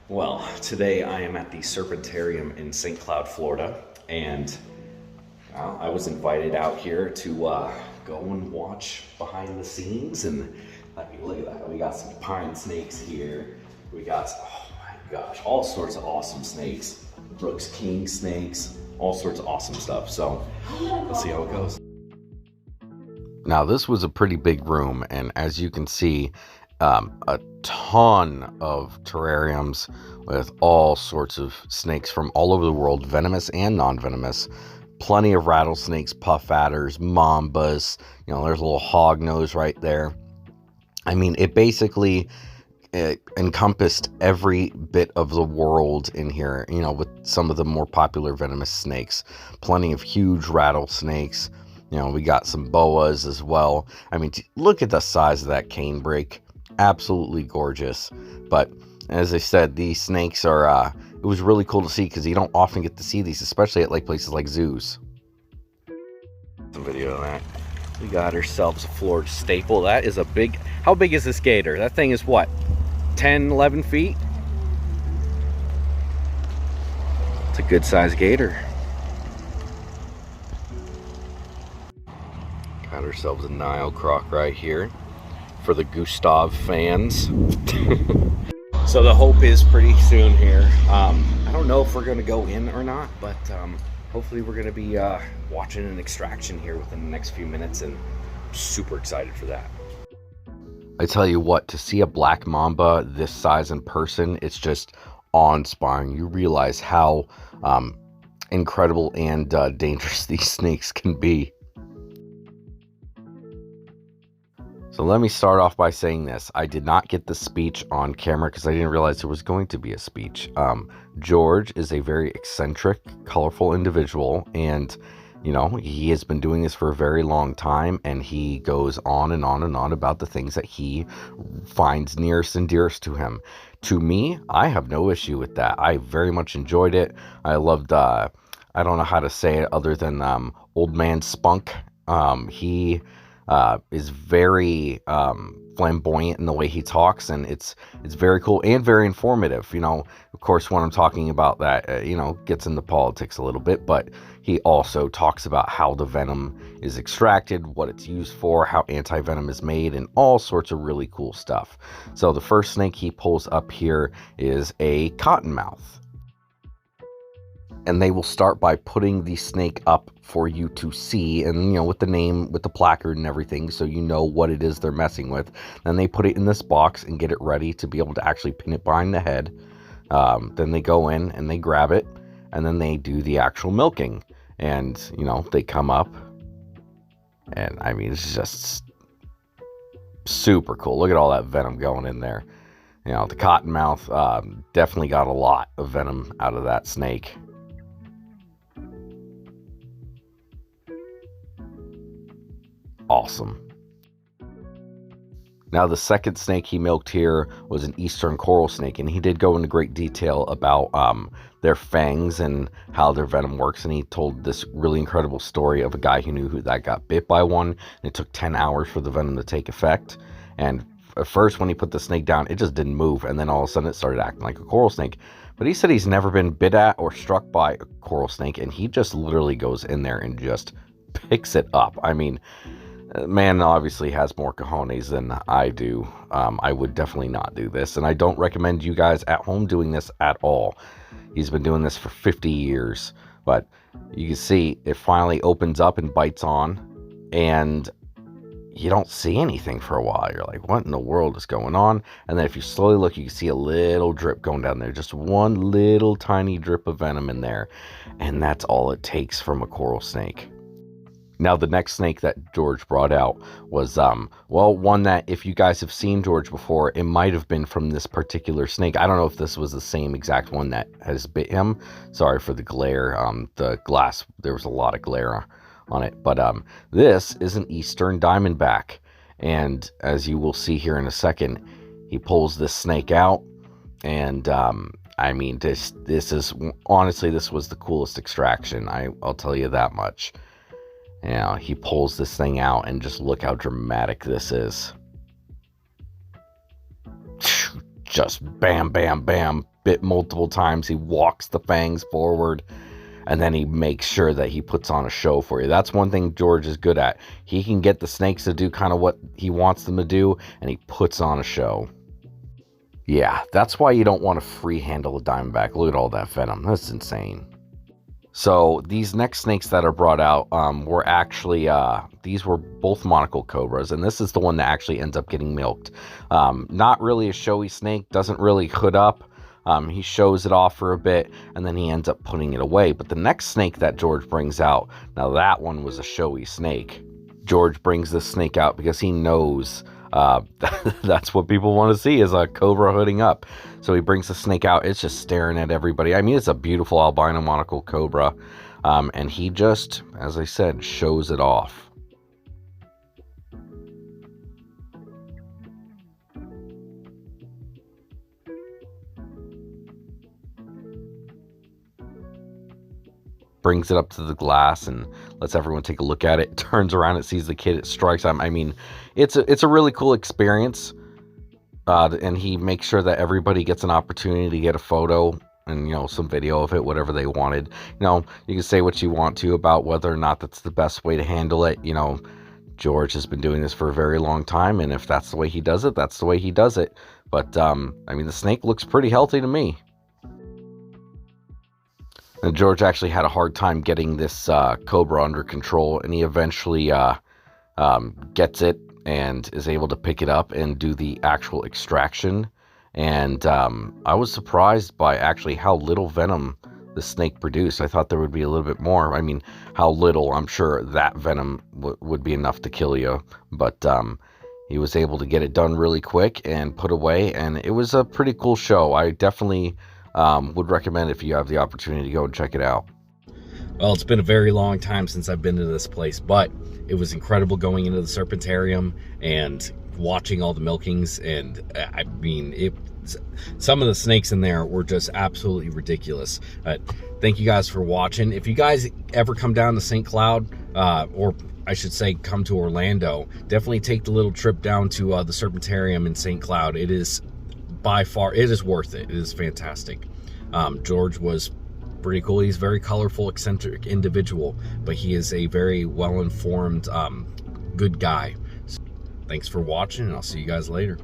Well, today I am at the Serpentarium in St. Cloud, Florida, and I was invited out here to go and watch behind the scenes. And let me look at that. We got some pine snakes here. We got, oh my gosh, all sorts of awesome snakes. Brooks King snakes, all sorts of awesome stuff. So let's see how it goes. Now, this was a pretty big room, and as you can see, a ton of terrariums with all sorts of snakes from all over the world, venomous and non-venomous. Plenty of rattlesnakes, puff adders, mambas. There's a little hog nose right there. I mean, it basically encompassed every bit of the world in here, with some of the more popular venomous snakes. Plenty of huge rattlesnakes. We got some boas as well. I mean, look at the size of that canebrake. Absolutely gorgeous. But as I said, these snakes are it was really cool to see, because you don't often get to see these, especially at places like zoos. Some video of that. We got ourselves a Florida staple. That is a big, how big is this gator? That thing is what, 10 11 feet? It's a good sized gator. Got ourselves a Nile croc right here for the Gustav fans. So the hope is pretty soon here. I don't know if we're going to go in or not, but hopefully we're going to be watching an extraction here within the next few minutes, and I'm super excited for that. I tell you what, to see a black mamba this size in person, it's just awe-inspiring. You realize how incredible and dangerous these snakes can be. So let me start off by saying this. I did not get the speech on camera because I didn't realize there was going to be a speech. George is a very eccentric, colorful individual, and he has been doing this for a very long time, and he goes on and on and on about the things that he finds nearest and dearest to him. To me, I have no issue with that. I very much enjoyed it. I loved, I don't know how to say it other than Old Man Spunk. He is very flamboyant in the way he talks, and it's very cool and very informative. Of course, when I'm talking about that, gets into politics a little bit, but he also talks about how the venom is extracted, what it's used for, how anti-venom is made, and all sorts of really cool stuff. So the first snake he pulls up here is a cottonmouth. And they will start by putting the snake up for you to see, and with the name, with the placard and everything, so you know what it is they're messing with. Then they put it in this box and get it ready to be able to actually pin it behind the head. Then they go in and they grab it, and then they do the actual milking. And they come up, and I mean, it's just super cool. Look at all that venom going in there. The cottonmouth definitely got a lot of venom out of that snake. Awesome. Now, the second snake he milked here was an eastern coral snake, and he did go into great detail about their fangs and how their venom works, and he told this really incredible story of a guy who knew that got bit by one, and it took 10 hours for the venom to take effect. And at first, when he put the snake down, it just didn't move, and then all of a sudden it started acting like a coral snake. But he said he's never been bit at or struck by a coral snake, and he just literally goes in there and just picks it up. I mean, man obviously has more cojones than I do. I would definitely not do this, and I don't recommend you guys at home doing this at all. He's been doing this for 50 years, but you can see it finally opens up and bites on, and you don't see anything for a while. You're like, what in the world is going on? And then if you slowly look, you can see a little drip going down there, just one little tiny drip of venom in there, and that's all it takes from a coral snake. Now, the next snake that George brought out was, one that if you guys have seen George before, it might have been from this particular snake. I don't know if this was the same exact one that has bit him. Sorry for the glare. The glass, there was a lot of glare on it. But this is an eastern diamondback. And as you will see here in a second, he pulls this snake out. And, I mean, this is, honestly, this was the coolest extraction. I'll tell you that much. He pulls this thing out, and just look how dramatic this is. just bam, bam, bam, bit multiple times. He walks the fangs forward, and then he makes sure that he puts on a show for you. That's one thing George is good at. He can get the snakes to do kind of what he wants them to do, and he puts on a show. Yeah, that's why you don't want to free handle a diamondback. Look at all that venom. That's insane. So these next snakes that are brought out were actually, these were both monocle cobras, and this is the one that actually ends up getting milked. Not really a showy snake, doesn't really hood up. He shows it off for a bit, and then he ends up putting it away. But the next snake that George brings out, now that one was a showy snake. George brings this snake out because he knows that's what people want to see, is a cobra hooding up. So he brings the snake out. It's just staring at everybody. I mean, it's a beautiful albino monocle cobra. And he just, as I said, shows it off. Brings it up to the glass and lets everyone take a look at it. Turns around, it sees the kid, it strikes him. I mean, it's a really cool experience. And he makes sure that everybody gets an opportunity to get a photo and, you know, some video of it, whatever they wanted. You know, you can say what you want to about whether or not that's the best way to handle it. You know, George has been doing this for a very long time, and if that's the way he does it, that's the way he does it. But, I mean, the snake looks pretty healthy to me. And George actually had a hard time getting this cobra under control, and he eventually gets it and is able to pick it up and do the actual extraction. And I was surprised by actually how little venom the snake produced. I thought there would be a little bit more. I mean, how little, I'm sure that venom would be enough to kill you. But he was able to get it done really quick and put away, and it was a pretty cool show. I definitely would recommend if you have the opportunity to go and check it out. Well, it's been a very long time since I've been to this place, but it was incredible going into the serpentarium and watching all the milkings. And I mean, some of the snakes in there were just absolutely ridiculous. Thank you guys for watching. If you guys ever come down to St. Cloud, or I should say come to Orlando, definitely take the little trip down to the serpentarium in St. Cloud. It is by far, it is worth it. It is fantastic. George was pretty cool. He's a very colorful, eccentric individual, but he is a very well-informed, good guy. So, thanks for watching, and I'll see you guys later.